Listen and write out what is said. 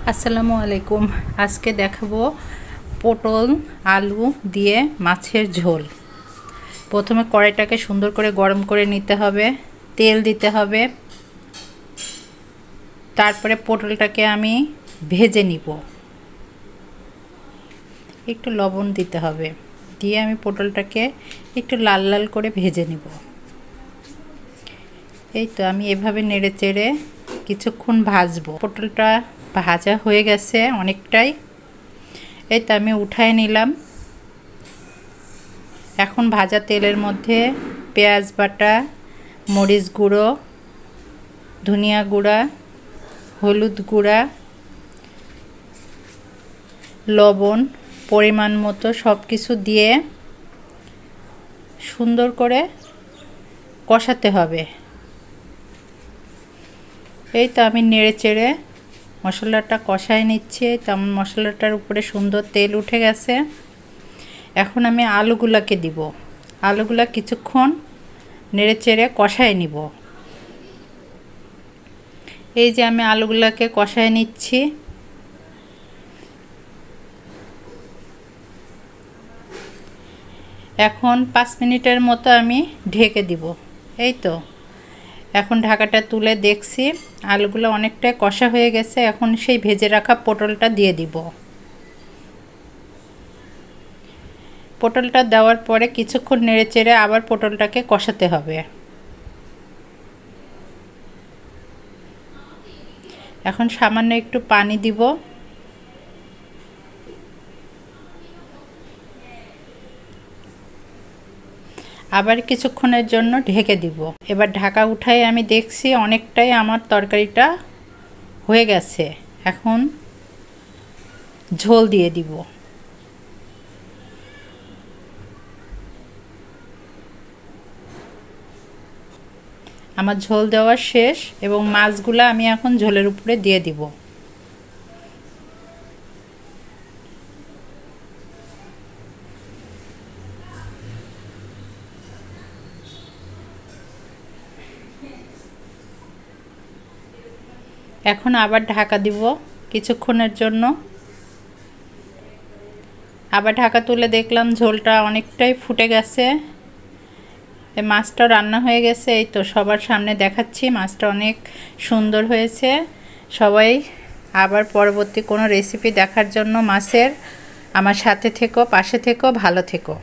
আসসালামু আলাইকুম। আজকে দেখাবো পটল আলু দিয়ে মাছের ঝোল। প্রথমে কড়াইটাকে সুন্দর করে গরম করে নিতে হবে, তেল দিতে হবে, তারপরে পটলটাকে আমি ভেজে নিব। একটু লবণ দিতে হবে, দিয়ে আমি পটলটাকে একটু লাল লাল করে ভেজে নিব। এই তো আমি এভাবে নেড়ে চেড়ে কিছুক্ষণ ভাজবো। পটলটা ভাজা হয়ে গেছে অনেকটাই। এই তো আমি উঠায় নিলাম। এখন ভাজা তেলের মধ্যে পেঁয়াজ বাটা, মরিচ গুঁড়ো, ধনিয়া গুঁড়া, হলুদ গুঁড়া, লবণ পরিমাণ মতো সব কিছু দিয়ে সুন্দর করে কষাতে হবে। এই তো আমি নেড়ে চেড়ে মশলাটা কষায় নিচ্ছি। তেমন মশলাটার উপরে সুন্দর তেল উঠে গেছে। এখন আমি আলুগুলাকে দিব। আলুগুলা কিছুক্ষণ নেড়ে চেড়ে কষায় নিব। এই যে আমি আলুগুলাকে কষায় নিচ্ছি। এখন 5 মিনিটের মতো আমি ঢেকে দিব। এই তো এখন ঢাকাটা তুলে দেখছি আলুগুলো অনেকটাই কষা হয়ে গেছে। এখন সেই ভেজে রাখা পটলটা দিয়ে দিব। পটলটা দেওয়ার পরে কিছুক্ষণ নেড়েচেড়ে আবার পটলটাকে কষাতে হবে। এখন সামান্য একটু পানি দিব। আবার কিছুক্ষণের জন্য ঢেকে দিব। এবার ঢাকা উঠাই আমি দেখছি অনেকটাই আমার তরকারিটা হয়ে গেছে। এখন ঝোল দিয়ে দিব। আমার ঝোল দেওয়া শেষ এবং মাছগুলো আমি এখন ঝোলের উপরে দিয়ে দিব। এখন আবার ঢাকা দিব কিছুক্ষণের জন্য। আবার ঢাকা তুলে দেখলাম ঝোলটা অনেকটাই ফুটে গেছে। মাছটা রান্না হয়ে গেছে। এই তো সবার সামনে দেখাচ্ছি মাছটা অনেক সুন্দর হয়েছে। সবাই আবার পরবর্তী কোনো রেসিপি দেখার জন্য মাছের আমার সাথে থেকো, পাশে থেকো, ভালো থেকো।